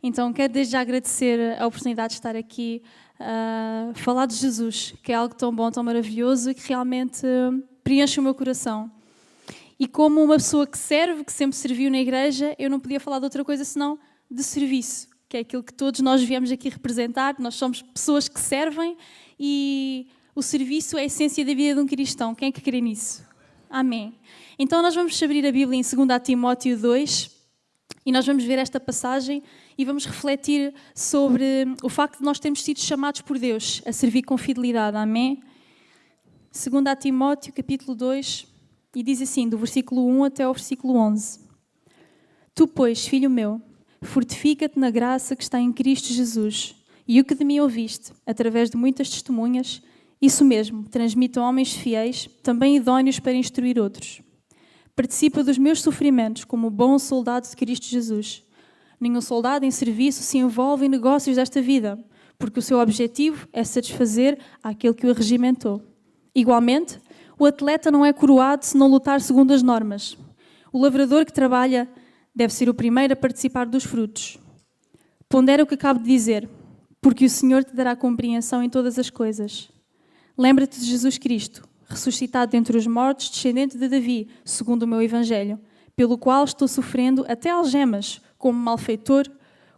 Então quero desde já agradecer a oportunidade de estar aqui a falar de Jesus, que é algo tão bom, tão maravilhoso e que realmente preenche o meu coração. E como uma pessoa que serve, que sempre serviu na igreja, eu não podia falar de outra coisa senão de serviço, que é aquilo que todos nós viemos aqui representar. Nós somos pessoas que servem e o serviço é a essência da vida de um cristão. Quem é que crê nisso? Amém. Então nós vamos abrir a Bíblia em 2 Timóteo 2 e nós vamos ver esta passagem e vamos refletir sobre o facto de nós termos sido chamados por Deus a servir com fidelidade. Amém? 2 Timóteo, capítulo 2, e diz assim, do versículo 1 até ao versículo 11. Tu, pois, filho meu, fortifica-te na graça que está em Cristo Jesus, e o que de mim ouviste, através de muitas testemunhas, isso mesmo, transmite a homens fiéis, também idóneos para instruir outros. Participa dos meus sofrimentos como bom soldado de Cristo Jesus. Nenhum soldado em serviço se envolve em negócios desta vida, porque o seu objetivo é satisfazer aquele que o regimentou. Igualmente, o atleta não é coroado se não lutar segundo as normas. O lavrador que trabalha deve ser o primeiro a participar dos frutos. Pondera o que acabo de dizer, porque o Senhor te dará compreensão em todas as coisas. Lembra-te de Jesus Cristo, ressuscitado dentre os mortos, descendente de Davi, segundo o meu Evangelho, pelo qual estou sofrendo até algemas, como malfeitor.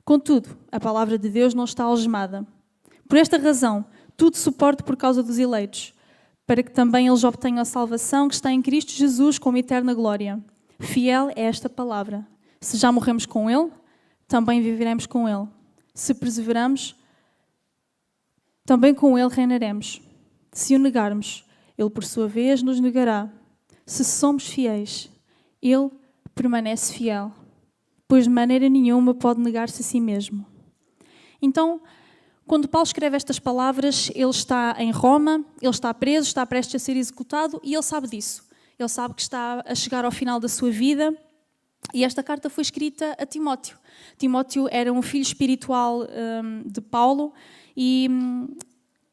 Contudo, a palavra de Deus não está algemada. Por esta razão, tudo suporto por causa dos eleitos, para que também eles obtenham a salvação que está em Cristo Jesus como eterna glória. Fiel é esta palavra. Se já morremos com Ele, também viveremos com Ele. Se perseveramos, também com Ele reinaremos. Se o negarmos, Ele por sua vez nos negará. Se somos fiéis, Ele permanece fiel, pois de maneira nenhuma pode negar-se a si mesmo. Então, quando Paulo escreve estas palavras, ele está em Roma, ele está preso, está prestes a ser executado e ele sabe disso. Ele sabe que está a chegar ao final da sua vida e esta carta foi escrita a Timóteo. Timóteo era um filho espiritual de Paulo e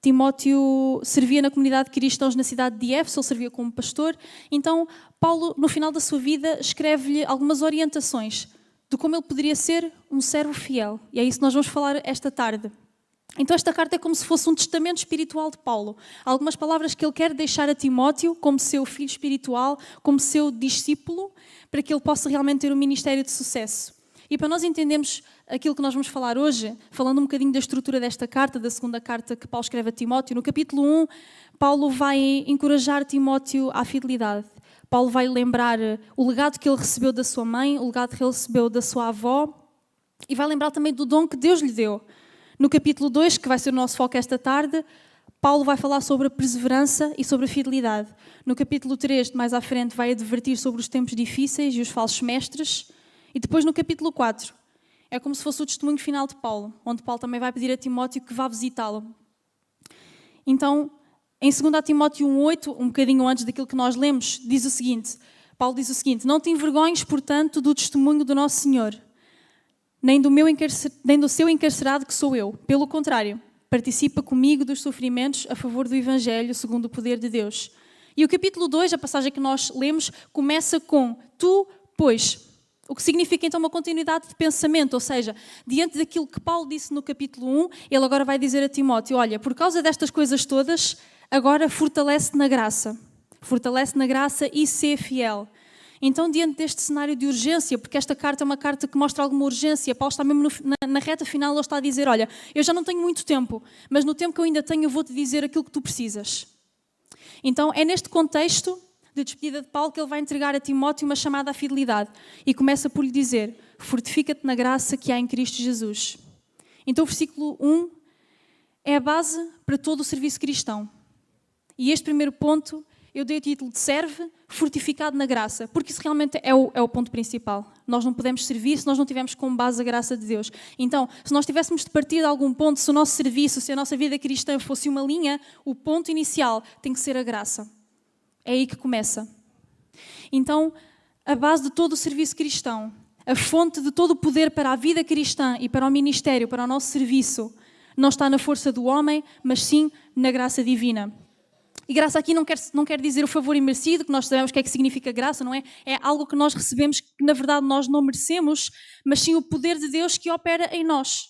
Timóteo servia na comunidade de cristãos na cidade de Éfeso, ele servia como pastor. Então, Paulo, no final da sua vida, escreve-lhe algumas orientações de como ele poderia ser um servo fiel. E é isso que nós vamos falar esta tarde. Então esta carta é como se fosse um testamento espiritual de Paulo. Algumas palavras que ele quer deixar a Timóteo como seu filho espiritual, como seu discípulo, para que ele possa realmente ter um ministério de sucesso. E para nós entendermos aquilo que nós vamos falar hoje, falando um bocadinho da estrutura desta carta, da segunda carta que Paulo escreve a Timóteo, no capítulo 1, Paulo vai encorajar Timóteo à fidelidade. Paulo vai lembrar o legado que ele recebeu da sua mãe, o legado que ele recebeu da sua avó, e vai lembrar também do dom que Deus lhe deu. No capítulo 2, que vai ser o nosso foco esta tarde, Paulo vai falar sobre a perseverança e sobre a fidelidade. No capítulo 3, mais à frente, vai advertir sobre os tempos difíceis e os falsos mestres. E depois no capítulo 4, é como se fosse o testemunho final de Paulo, onde Paulo também vai pedir a Timóteo que vá visitá-lo. Então, em 2 Timóteo 1,8, um bocadinho antes daquilo que nós lemos, diz o seguinte, Paulo diz o seguinte: não te envergonhes, portanto, do testemunho do nosso Senhor, nem do seu encarcerado que sou eu. Pelo contrário, participa comigo dos sofrimentos a favor do Evangelho, segundo o poder de Deus. E o capítulo 2, a passagem que nós lemos, começa com tu, pois. O que significa então uma continuidade de pensamento, ou seja, diante daquilo que Paulo disse no capítulo 1, ele agora vai dizer a Timóteo, olha, por causa destas coisas todas, agora fortalece-te na graça. Fortalece na graça e sê fiel. Então, diante deste cenário de urgência, porque esta carta é uma carta que mostra alguma urgência, Paulo está mesmo na reta final, ele está a dizer, olha, eu já não tenho muito tempo, mas no tempo que eu ainda tenho eu vou-te dizer aquilo que tu precisas. Então, é neste contexto de despedida de Paulo que ele vai entregar a Timóteo uma chamada à fidelidade e começa por lhe dizer, fortifica-te na graça que há em Cristo Jesus. Então, o versículo 1 é a base para todo o serviço cristão. E este primeiro ponto eu dei o título de serve fortificado na graça, porque isso realmente é o ponto principal. Nós não podemos servir se nós não tivermos como base a graça de Deus. Então, se nós tivéssemos de partir de algum ponto, se o nosso serviço, se a nossa vida cristã fosse uma linha, o ponto inicial tem que ser a graça. É aí que começa. Então, a base de todo o serviço cristão, a fonte de todo o poder para a vida cristã e para o ministério, para o nosso serviço, não está na força do homem, mas sim na graça divina. E graça aqui não quer dizer o favor imerecido, que nós sabemos o que é que significa graça, não é? É algo que nós recebemos que na verdade nós não merecemos, mas sim o poder de Deus que opera em nós.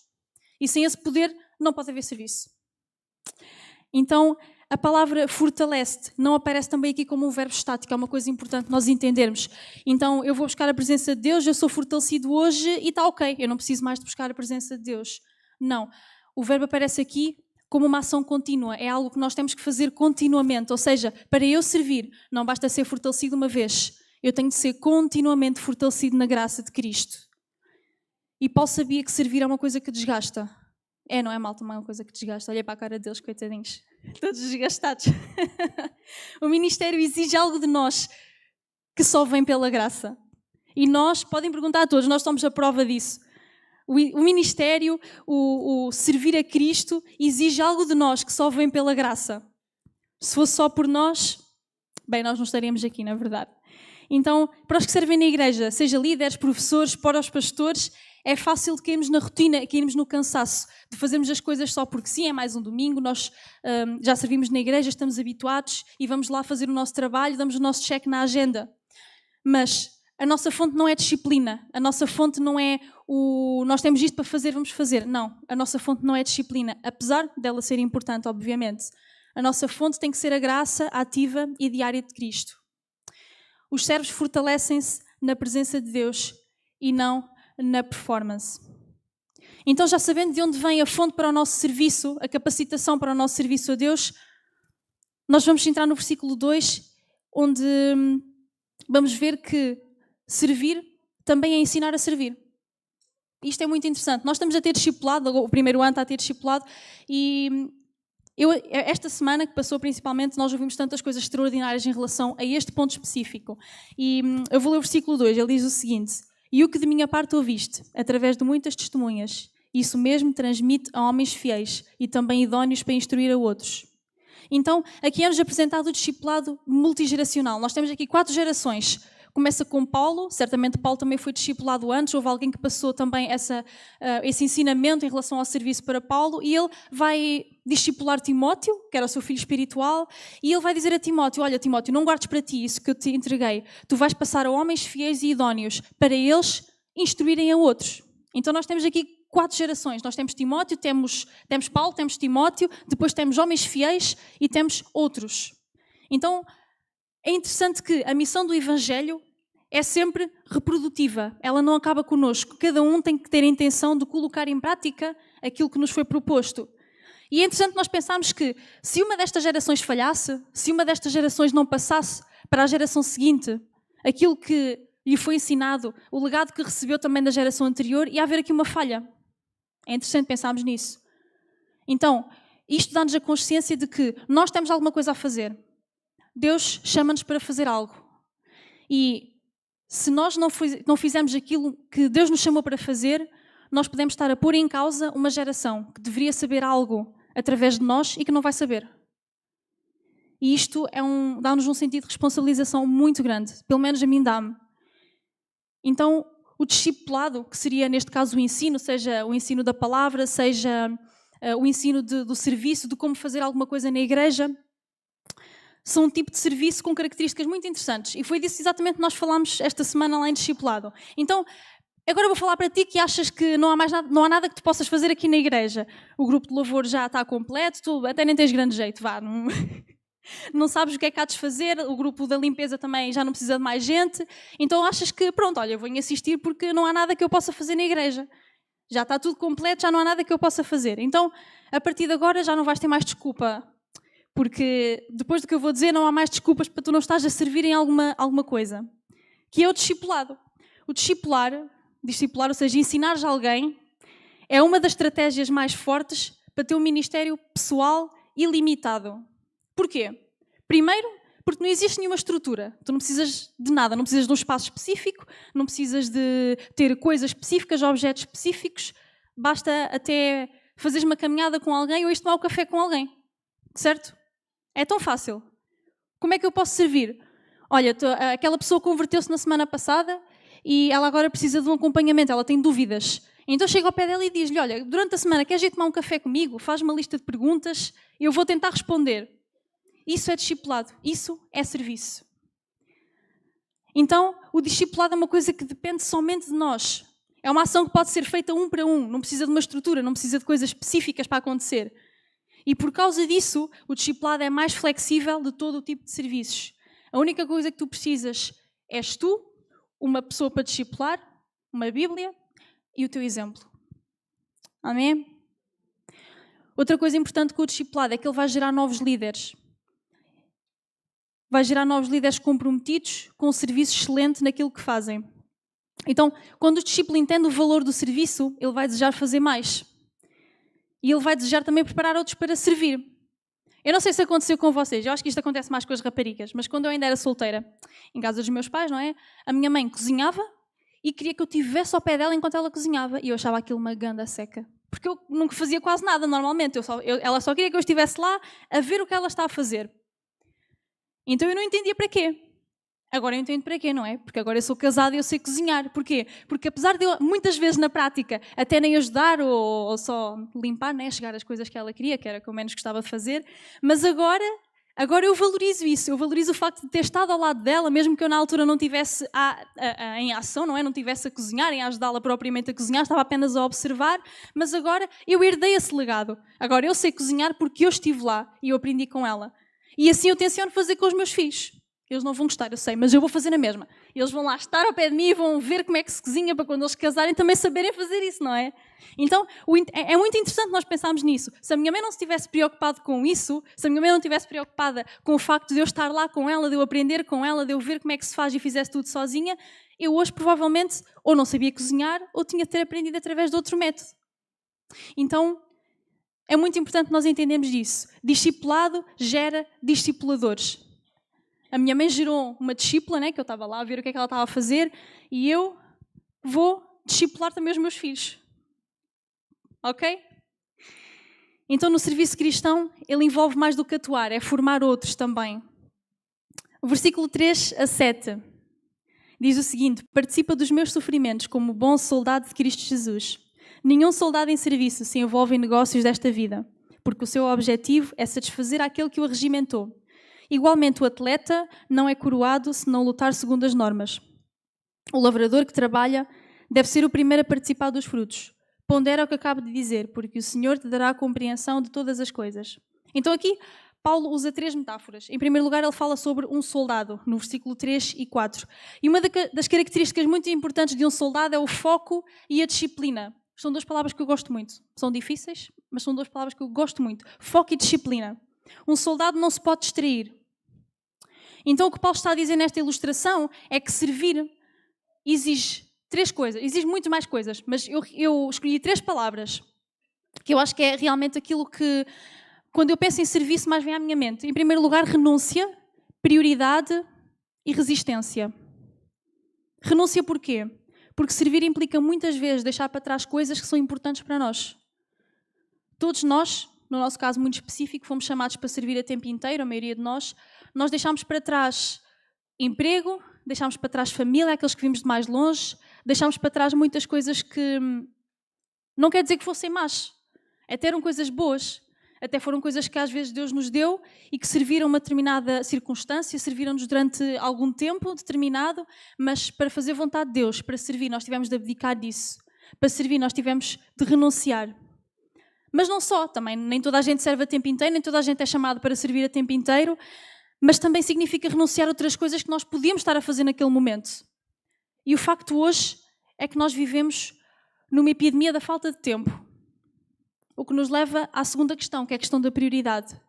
E sem esse poder não pode haver serviço. Então, a palavra fortalece não aparece também aqui como um verbo estático, é uma coisa importante nós entendermos. Então, eu vou buscar a presença de Deus, eu sou fortalecido hoje e está ok, eu não preciso mais de buscar a presença de Deus. Não, o verbo aparece aqui como uma ação contínua, é algo que nós temos que fazer continuamente, ou seja, para eu servir, não basta ser fortalecido uma vez, eu tenho de ser continuamente fortalecido na graça de Cristo. E Paulo sabia que servir é uma coisa que desgasta. Não é, malta, uma coisa que desgasta. Olha para a cara deles, coitadinhos, todos desgastados. O ministério exige algo de nós que só vem pela graça. E nós, podem perguntar a todos, nós somos a prova disso. O ministério, o servir a Cristo, exige algo de nós que só vem pela graça. Se fosse só por nós, bem, nós não estaríamos aqui, na verdade. Então, para os que servem na igreja, seja líderes, professores, para os pastores, é fácil de cairmos na rotina, cairmos no cansaço, de fazermos as coisas só porque sim, é mais um domingo, nós já servimos na igreja, estamos habituados e vamos lá fazer o nosso trabalho, damos o nosso cheque na agenda. Mas a nossa fonte não é disciplina, a nossa fonte não é nós temos isto para fazer, vamos fazer. Não, a nossa fonte não é disciplina, apesar dela ser importante, obviamente. A nossa fonte tem que ser a graça ativa e diária de Cristo. Os servos fortalecem-se na presença de Deus e não na performance. Então, já sabendo de onde vem a fonte para o nosso serviço, a capacitação para o nosso serviço a Deus, nós vamos entrar no versículo 2, onde vamos ver que servir também é ensinar a servir. Isto é muito interessante. Nós estamos a ter discipulado, o primeiro ano está a ter discipulado, e esta semana que passou principalmente, nós ouvimos tantas coisas extraordinárias em relação a este ponto específico. E eu vou ler o versículo 2, ele diz o seguinte: "E o que de minha parte ouviste, através de muitas testemunhas, isso mesmo transmite a homens fiéis e também idóneos para instruir a outros." Então, aqui é-nos apresentado o discipulado multigeracional. Nós temos aqui 4 gerações. Começa com Paulo, certamente Paulo também foi discipulado antes, houve alguém que passou também esse ensinamento em relação ao serviço para Paulo, e ele vai discipular Timóteo, que era o seu filho espiritual, e ele vai dizer a Timóteo: "Olha, Timóteo, não guardes para ti isso que eu te entreguei, tu vais passar a homens fiéis e idóneos, para eles instruírem a outros." Então nós temos aqui 4 gerações, nós temos Timóteo, temos Paulo, temos Timóteo, depois temos homens fiéis e temos outros. Então, é interessante que a missão do Evangelho é sempre reprodutiva, ela não acaba connosco. Cada um tem que ter a intenção de colocar em prática aquilo que nos foi proposto. E é interessante nós pensarmos que se uma destas gerações falhasse, se uma destas gerações não passasse para a geração seguinte aquilo que lhe foi ensinado, o legado que recebeu também da geração anterior, ia haver aqui uma falha. É interessante pensarmos nisso. Então, isto dá-nos a consciência de que nós temos alguma coisa a fazer. Deus chama-nos para fazer algo. E se nós não fizermos aquilo que Deus nos chamou para fazer, nós podemos estar a pôr em causa uma geração que deveria saber algo através de nós e que não vai saber. E isto dá-nos um sentido de responsabilização muito grande. Pelo menos a mim dá-me. Então, o discipulado, que seria neste caso o ensino, seja o ensino da palavra, seja o ensino do serviço, de como fazer alguma coisa na igreja, são um tipo de serviço com características muito interessantes. E foi disso exatamente que nós falámos esta semana lá em discipulado. Então, agora eu vou falar para ti que achas que não há nada que tu possas fazer aqui na igreja. O grupo de louvor já está completo, tu até nem tens grande jeito, vá. Não sabes o que é que há de fazer, o grupo da limpeza também já não precisa de mais gente. Então achas que, pronto, olha, eu venho assistir porque não há nada que eu possa fazer na igreja. Já está tudo completo, já não há nada que eu possa fazer. Então, a partir de agora já não vais ter mais desculpa. Porque depois do que eu vou dizer, não há mais desculpas para tu não estás a servir em alguma coisa. Que é o discipulado. O discipular, ou seja, ensinares alguém, é uma das estratégias mais fortes para ter um ministério pessoal ilimitado. Porquê? Primeiro, porque não existe nenhuma estrutura. Tu não precisas de nada, não precisas de um espaço específico, não precisas de ter coisas específicas, objetos específicos. Basta até fazeres uma caminhada com alguém ou ires tomar um café com alguém. Certo? É tão fácil. Como é que eu posso servir? Olha, aquela pessoa converteu-se na semana passada e ela agora precisa de um acompanhamento, ela tem dúvidas. Então chega ao pé dela e diz-lhe: olha, durante a semana queres ir tomar um café comigo? Faz uma lista de perguntas e eu vou tentar responder. Isso é discipulado, isso é serviço. Então, o discipulado é uma coisa que depende somente de nós. É uma ação que pode ser feita um para um, não precisa de uma estrutura, não precisa de coisas específicas para acontecer. E por causa disso, o discipulado é mais flexível de todo o tipo de serviços. A única coisa que tu precisas és tu, uma pessoa para discipular, uma Bíblia e o teu exemplo. Amém? Outra coisa importante com o discipulado é que ele vai gerar novos líderes. Vai gerar novos líderes comprometidos com um serviço excelente naquilo que fazem. Então, quando o discípulo entende o valor do serviço, ele vai desejar fazer mais. E ele vai desejar também preparar outros para servir. Eu não sei se aconteceu com vocês, eu acho que isto acontece mais com as raparigas, mas quando eu ainda era solteira, em casa dos meus pais, não é? A minha mãe cozinhava e queria que eu estivesse ao pé dela enquanto ela cozinhava. E eu achava aquilo uma ganda seca. Porque eu nunca fazia quase nada normalmente. Ela só queria que eu estivesse lá a ver o que ela está a fazer. Então eu não entendia para quê. Agora eu entendo para quê, não é? Porque agora eu sou casada e eu sei cozinhar. Porquê? Porque apesar de eu, muitas vezes na prática, até nem ajudar ou só limpar, né? Chegar as coisas que ela queria, que era o que eu menos gostava de fazer, mas agora eu valorizo isso. Eu valorizo o facto de ter estado ao lado dela, mesmo que eu na altura não estivesse em ação, não é? Não estivesse a cozinhar, em ajudá-la propriamente a cozinhar, estava apenas a observar, mas agora eu herdei esse legado. Agora eu sei cozinhar porque eu estive lá e eu aprendi com ela. E assim eu tenciono fazer com os meus filhos. Eles não vão gostar, eu sei, mas eu vou fazer na mesma. Eles vão lá estar ao pé de mim e vão ver como é que se cozinha para quando eles casarem também saberem fazer isso, não é? Então, é muito interessante nós pensarmos nisso. Se a minha mãe não se tivesse preocupado com isso, se a minha mãe não estivesse preocupada com o facto de eu estar lá com ela, de eu aprender com ela, de eu ver como é que se faz e fizesse tudo sozinha, eu hoje provavelmente ou não sabia cozinhar ou tinha de ter aprendido através de outro método. Então, é muito importante nós entendermos disso. Discipulado gera discipuladores. A minha mãe gerou uma discípula, né, que eu estava lá a ver o que é que ela estava a fazer, e eu vou discipular também os meus filhos. Ok? Então, no serviço cristão, ele envolve mais do que atuar, é formar outros também. O versículo 3 a 7 diz o seguinte: participa dos meus sofrimentos como bom soldado de Cristo Jesus. Nenhum soldado em serviço se envolve em negócios desta vida, porque o seu objetivo é satisfazer aquele que o regimentou. Igualmente, o atleta não é coroado se não lutar segundo as normas. O lavrador que trabalha deve ser o primeiro a participar dos frutos. Pondera o que acabo de dizer, porque o Senhor te dará a compreensão de todas as coisas. Então aqui, Paulo usa 3 metáforas. Em primeiro lugar, ele fala sobre um soldado, no versículo 3 e 4. E uma das características muito importantes de um soldado é o foco e a disciplina. São 2 palavras que eu gosto muito. São difíceis, mas são 2 palavras que eu gosto muito. Foco e disciplina. Um soldado não se pode distrair. Então o que Paulo está a dizer nesta ilustração é que servir exige 3 coisas, exige muito mais coisas, mas eu escolhi 3 palavras que eu acho que é realmente aquilo que, quando eu penso em serviço, mais vem à minha mente. Em primeiro lugar, renúncia, prioridade e resistência. Renúncia porquê? Porque servir implica muitas vezes deixar para trás coisas que são importantes para nós. Todos nós, no nosso caso muito específico, fomos chamados para servir a tempo inteiro, a maioria de nós deixámos para trás emprego, deixámos para trás família, aqueles que vimos de mais longe, deixámos para trás muitas coisas que não quer dizer que fossem más, até eram coisas boas, até foram coisas que às vezes Deus nos deu e que serviram uma determinada circunstância, serviram-nos durante algum tempo determinado, mas para fazer vontade de Deus, para servir, nós tivemos de abdicar disso. Para servir, nós tivemos de renunciar. Mas não só, também, nem toda a gente serve a tempo inteiro, nem toda a gente é chamada para servir a tempo inteiro, mas também significa renunciar a outras coisas que nós podíamos estar a fazer naquele momento. E o facto hoje é que nós vivemos numa epidemia da falta de tempo. O que nos leva à segunda questão, que é a questão da prioridade.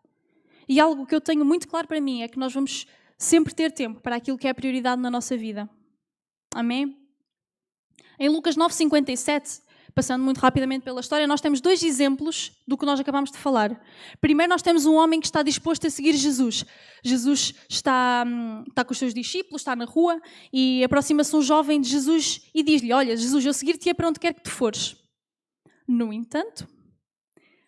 E algo que eu tenho muito claro para mim é que nós vamos sempre ter tempo para aquilo que é a prioridade na nossa vida. Amém? Em Lucas 9:57, passando muito rapidamente pela história, nós temos 2 exemplos do que nós acabamos de falar. Primeiro, nós temos um homem que está disposto a seguir Jesus. Jesus está com os seus discípulos, está na rua e aproxima-se um jovem de Jesus e diz-lhe: olha, Jesus, eu seguir-te-ia para onde quer que tu fores. No entanto,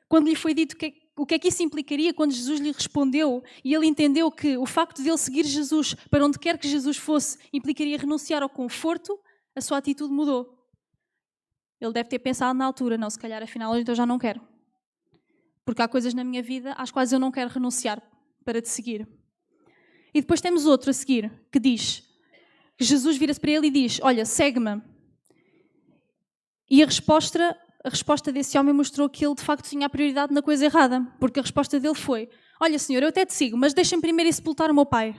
quando lhe foi dito o que é que isso implicaria, quando Jesus lhe respondeu e ele entendeu que o facto de ele seguir Jesus para onde quer que Jesus fosse implicaria renunciar ao conforto, a sua atitude mudou. Ele deve ter pensado na altura, não, se calhar afinal então já não quero. Porque há coisas na minha vida às quais eu não quero renunciar para te seguir. E depois temos outro a seguir, que diz, que Jesus vira-se para ele e diz, olha, segue-me. E a resposta desse homem mostrou que ele de facto tinha a prioridade na coisa errada, porque a resposta dele foi, olha senhor, eu até te sigo, mas deixa-me primeiro ir sepultar o meu pai.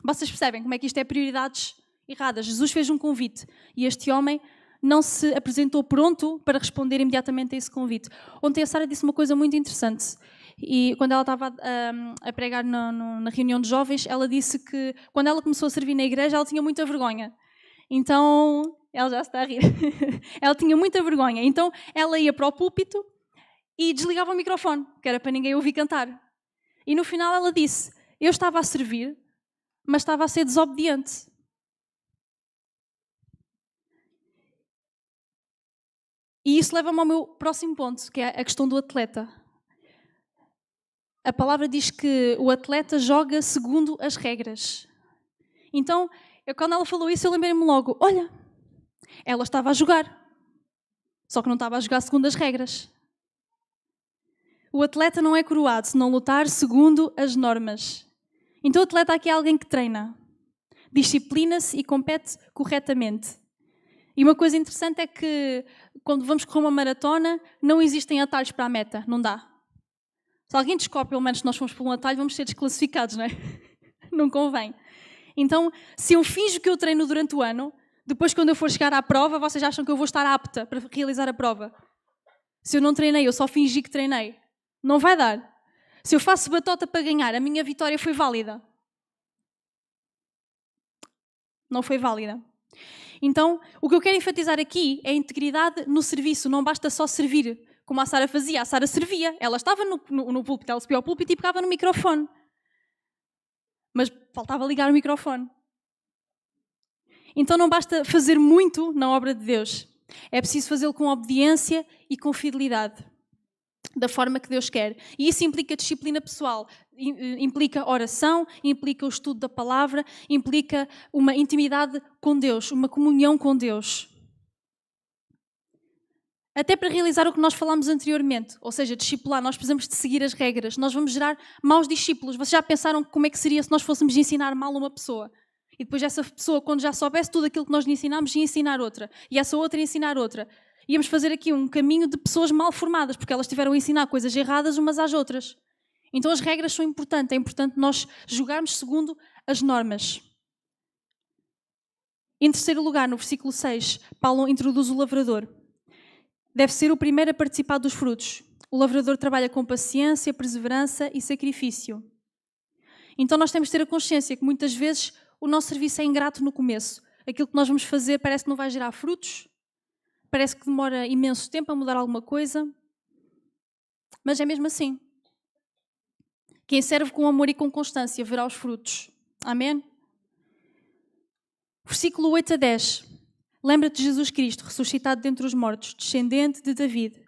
Vocês percebem como é que isto é prioridades erradas? Jesus fez um convite e este homem não se apresentou pronto para responder imediatamente a esse convite. Ontem a Sara disse uma coisa muito interessante. E quando ela estava a pregar na reunião de jovens, ela disse que quando ela começou a servir na igreja, ela tinha muita vergonha. Então, ela já está a rir. Ela tinha muita vergonha. Então, ela ia para o púlpito e desligava o microfone, que era para ninguém ouvir cantar. E no final ela disse, eu estava a servir, mas estava a ser desobediente. E isso leva-me ao meu próximo ponto, que é a questão do atleta. A palavra diz que o atleta joga segundo as regras. Então, quando ela falou isso, eu lembrei-me logo, olha, ela estava a jogar, só que não estava a jogar segundo as regras. O atleta não é coroado se não lutar segundo as normas. Então o atleta aqui é alguém que treina, disciplina-se e compete corretamente. E uma coisa interessante é que quando vamos correr uma maratona, não existem atalhos para a meta, não dá. Se alguém descobre, pelo menos, se nós fomos por um atalho, vamos ser desclassificados, não é? Não convém. Então, se eu finjo que eu treino durante o ano, depois quando eu for chegar à prova, vocês acham que eu vou estar apta para realizar a prova. Se eu não treinei, eu só fingi que treinei. Não vai dar. Se eu faço batota para ganhar, a minha vitória foi válida. Não foi válida. Então, o que eu quero enfatizar aqui é a integridade no serviço. Não basta só servir, como a Sara fazia. A Sara servia. Ela estava no púlpito, ela subia ao púlpito e pegava no microfone. Mas faltava ligar o microfone. Então não basta fazer muito na obra de Deus. É preciso fazê-lo com obediência e com fidelidade. Da forma que Deus quer. E isso implica disciplina pessoal, implica oração, implica o estudo da palavra, implica uma intimidade com Deus, uma comunhão com Deus. Até para realizar o que nós falámos anteriormente, ou seja, discipular, nós precisamos de seguir as regras, nós vamos gerar maus discípulos. Vocês já pensaram como é que seria se nós fôssemos ensinar mal uma pessoa? E depois essa pessoa, quando já soubesse tudo aquilo que nós lhe ensinámos, ia ensinar outra. E essa outra ia ensinar outra. Íamos fazer aqui um caminho de pessoas mal formadas, porque elas tiveram a ensinar coisas erradas umas às outras. Então as regras são importantes, é importante nós jogarmos segundo as normas. Em terceiro lugar, no versículo 6, Paulo introduz o lavrador. Deve ser o primeiro a participar dos frutos. O lavrador trabalha com paciência, perseverança e sacrifício. Então nós temos de ter a consciência que muitas vezes o nosso serviço é ingrato no começo. Aquilo que nós vamos fazer parece que não vai gerar frutos. Parece que demora imenso tempo a mudar alguma coisa, mas é mesmo assim. Quem serve com amor e com constância verá os frutos. Amém? Versículo 8 a 10. Lembra-te de Jesus Cristo, ressuscitado dentre os mortos, descendente de David.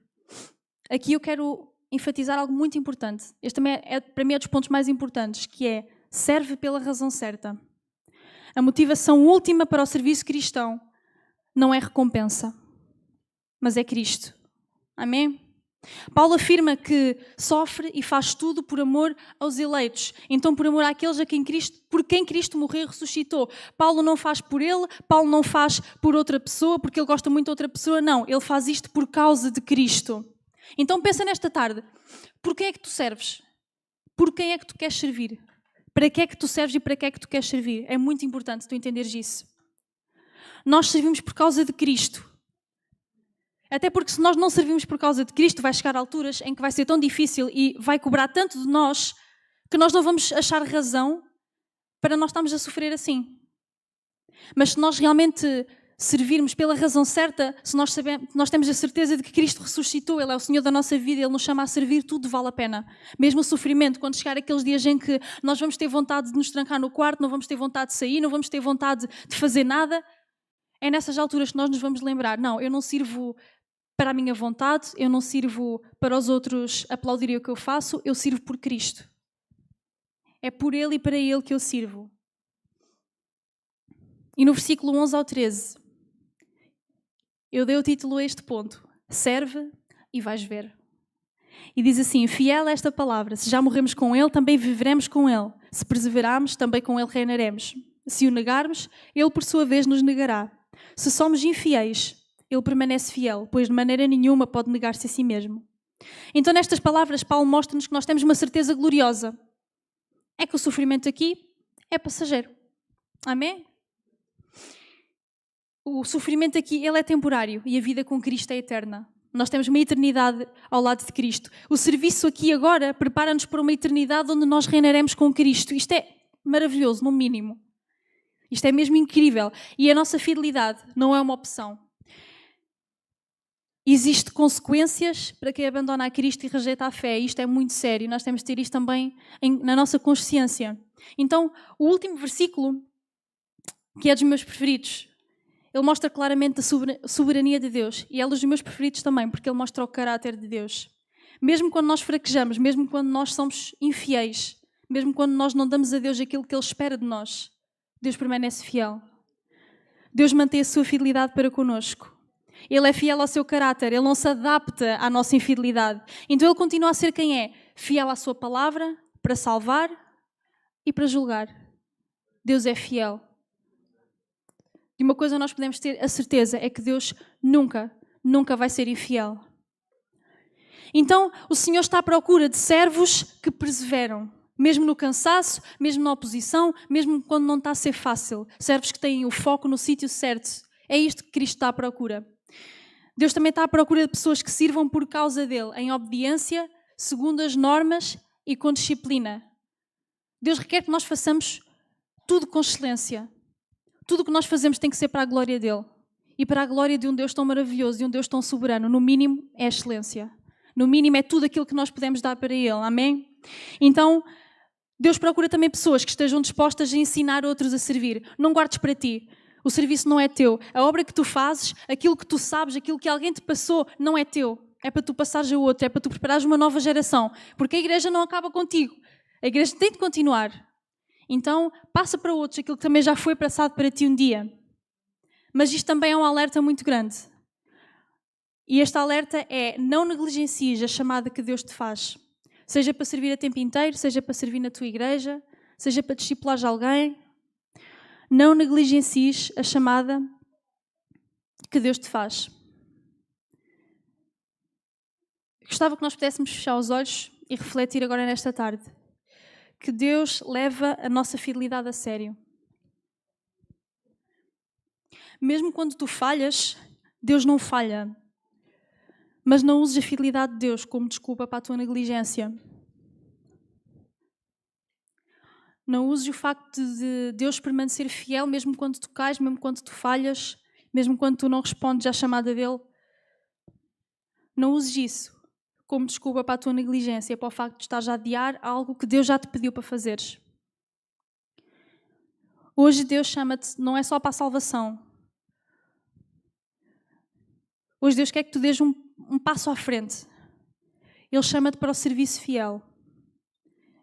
Aqui eu quero enfatizar algo muito importante. Este também para mim é dos pontos mais importantes, que é serve pela razão certa. A motivação última para o serviço cristão não é recompensa, mas é Cristo. Amém? Paulo afirma que sofre e faz tudo por amor aos eleitos. Então, por amor àqueles por quem Cristo morreu e ressuscitou. Paulo não faz por ele, Paulo não faz por outra pessoa, porque ele gosta muito de outra pessoa. Não, ele faz isto por causa de Cristo. Então, pensa nesta tarde. Por quem é que tu serves? Por quem é que tu queres servir? Para que é que tu serves e para que é que tu queres servir? É muito importante tu entenderes isso. Nós servimos por causa de Cristo. Até porque se nós não servimos por causa de Cristo, vai chegar a alturas em que vai ser tão difícil e vai cobrar tanto de nós que nós não vamos achar razão para nós estarmos a sofrer assim. Mas se nós realmente servirmos pela razão certa, se nós temos a certeza de que Cristo ressuscitou, Ele é o Senhor da nossa vida, Ele nos chama a servir, tudo vale a pena. Mesmo o sofrimento, quando chegar aqueles dias em que nós vamos ter vontade de nos trancar no quarto, não vamos ter vontade de sair, não vamos ter vontade de fazer nada, é nessas alturas que nós nos vamos lembrar, não, eu não sirvo para a minha vontade, eu não sirvo para os outros aplaudirem o que eu faço, eu sirvo por Cristo. É por Ele e para Ele que eu sirvo. E no versículo 11 ao 13, eu dei o título a este ponto, serve e vais ver. E diz assim: fiel é esta palavra, se já morremos com Ele, também viveremos com Ele. Se perseverarmos, também com Ele reinaremos. Se o negarmos, Ele por sua vez nos negará. Se somos infiéis, Ele permanece fiel, pois de maneira nenhuma pode negar-se a si mesmo. Então nestas palavras, Paulo mostra-nos que nós temos uma certeza gloriosa. É que o sofrimento aqui é passageiro. Amém? O sofrimento aqui, ele é temporário e a vida com Cristo é eterna. Nós temos uma eternidade ao lado de Cristo. O serviço aqui agora prepara-nos para uma eternidade onde nós reinaremos com Cristo. Isto é maravilhoso, no mínimo. Isto é mesmo incrível. E a nossa fidelidade não é uma opção. Existem consequências para quem abandona a Cristo e rejeita a fé. Isto é muito sério. Nós temos de ter isto também na nossa consciência. Então, o último versículo, que é dos meus preferidos, ele mostra claramente a soberania de Deus. E é dos meus preferidos também, porque ele mostra o caráter de Deus. Mesmo quando nós fraquejamos, mesmo quando nós somos infiéis, mesmo quando nós não damos a Deus aquilo que Ele espera de nós, Deus permanece fiel. Deus mantém a sua fidelidade para connosco. Ele é fiel ao seu caráter, Ele não se adapta à nossa infidelidade. Então Ele continua a ser quem é? Fiel à sua palavra, para salvar e para julgar. Deus é fiel. E uma coisa nós podemos ter a certeza é que Deus nunca vai ser infiel. Então, o Senhor está à procura de servos que perseveram, mesmo no cansaço, mesmo na oposição, mesmo quando não está a ser fácil. Servos que têm o foco no sítio certo. É isto que Cristo está à procura. Deus também está à procura de pessoas que sirvam por causa dele, em obediência, segundo as normas e com disciplina. Deus requer que nós façamos tudo com excelência. Tudo o que nós fazemos tem que ser para a glória dele. E para a glória de um Deus tão maravilhoso, de um Deus tão soberano. No mínimo, é excelência. No mínimo, é tudo aquilo que nós podemos dar para ele. Amém? Então, Deus procura também pessoas que estejam dispostas a ensinar outros a servir. Não guardes para ti. O serviço não é teu. A obra que tu fazes, aquilo que tu sabes, aquilo que alguém te passou, não é teu. É para tu passares a outro. É para tu preparares uma nova geração. Porque a igreja não acaba contigo. A igreja tem de continuar. Então, passa para outros aquilo que também já foi passado para ti um dia. Mas isto também é um alerta muito grande. E este alerta é: não negligencies a chamada que Deus te faz. Seja para servir a tempo inteiro, seja para servir na tua igreja, seja para discipular alguém. Não negligencies a chamada que Deus te faz. Gostava que nós pudéssemos fechar os olhos e refletir agora nesta tarde. Que Deus leva a nossa fidelidade a sério. Mesmo quando tu falhas, Deus não falha. Mas não uses a fidelidade de Deus como desculpa para a tua negligência. Não uses o facto de Deus permanecer fiel mesmo quando tu cais, mesmo quando tu falhas, mesmo quando tu não respondes à chamada dele. Não uses isso como desculpa para a tua negligência, para o facto de estares a adiar algo que Deus já te pediu para fazeres. Hoje Deus chama-te, não é só para a salvação. Hoje Deus quer que tu dês um passo à frente. Ele chama-te para o serviço fiel.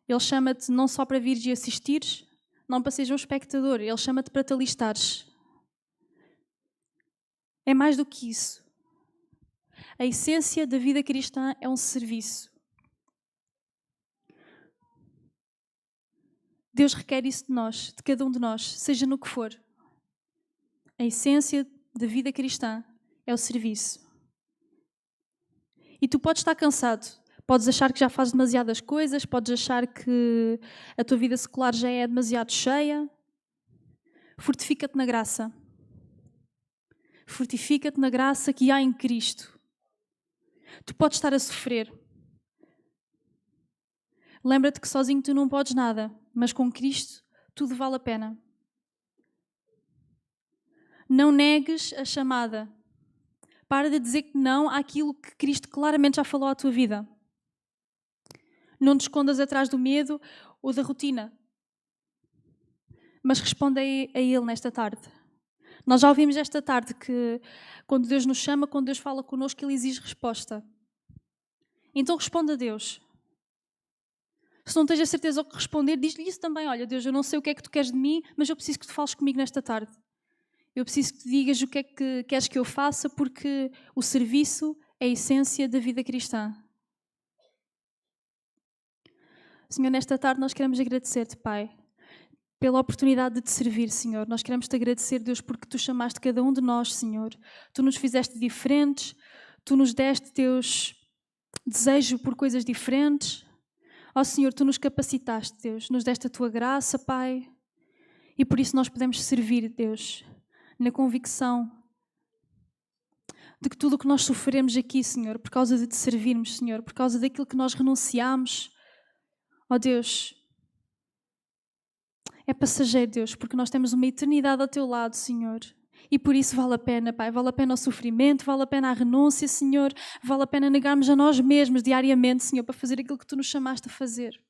Ele chama-te não só para vires e assistires, não para seres um espectador. Ele chama-te para te alistares. É mais do que isso. A essência da vida cristã é um serviço. Deus requer isso de nós, de cada um de nós, seja no que for. A essência da vida cristã é o serviço. E tu podes estar cansado, podes achar que já fazes demasiadas coisas, podes achar que a tua vida secular já é demasiado cheia. Fortifica-te na graça. Fortifica-te na graça que há em Cristo. Tu podes estar a sofrer. Lembra-te que sozinho tu não podes nada, mas com Cristo tudo vale a pena. Não negues a chamada. Para de dizer que não àquilo que Cristo claramente já falou à tua vida. Não te escondas atrás do medo ou da rotina. Mas responda a Ele nesta tarde. Nós já ouvimos esta tarde que quando Deus nos chama, quando Deus fala connosco, Ele exige resposta. Então responda a Deus. Se não tens a certeza o que responder, diz-lhe isso também. Olha, Deus, eu não sei o que é que tu queres de mim, mas eu preciso que tu fales comigo nesta tarde. Eu preciso que te digas o que é que queres que eu faça, porque o serviço é a essência da vida cristã. Senhor, nesta tarde nós queremos agradecer-te, Pai, pela oportunidade de te servir, Senhor. Nós queremos te agradecer, Deus, porque tu chamaste cada um de nós, Senhor. Tu nos fizeste diferentes, tu nos deste, Deus, desejo por coisas diferentes. Ó Senhor, tu nos capacitaste, Deus, nos deste a tua graça, Pai, e por isso nós podemos servir, Deus, na convicção de que tudo o que nós sofremos aqui, Senhor, por causa de te servirmos, Senhor, por causa daquilo que nós renunciamos, ó Deus, é passageiro, Deus, porque nós temos uma eternidade ao teu lado, Senhor. E por isso vale a pena, Pai, vale a pena o sofrimento, vale a pena a renúncia, Senhor, vale a pena negarmos a nós mesmos diariamente, Senhor, para fazer aquilo que tu nos chamaste a fazer.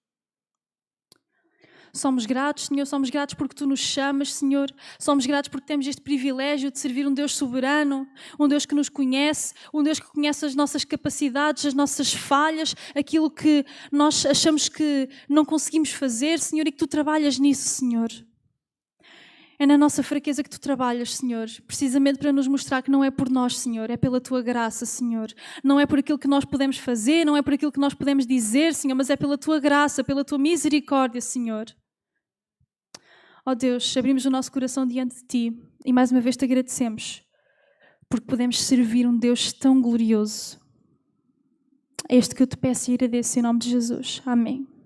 Somos gratos, Senhor, somos gratos porque tu nos chamas, Senhor. Somos gratos porque temos este privilégio de servir um Deus soberano, um Deus que nos conhece, um Deus que conhece as nossas capacidades, as nossas falhas, aquilo que nós achamos que não conseguimos fazer, Senhor, e que tu trabalhas nisso, Senhor. É na nossa fraqueza que tu trabalhas, Senhor, precisamente para nos mostrar que não é por nós, Senhor, é pela tua graça, Senhor. Não é por aquilo que nós podemos fazer, não é por aquilo que nós podemos dizer, Senhor, mas é pela tua graça, pela tua misericórdia, Senhor. Ó Deus, abrimos o nosso coração diante de ti e mais uma vez te agradecemos porque podemos servir um Deus tão glorioso. É este que eu te peço e agradeço em nome de Jesus. Amém.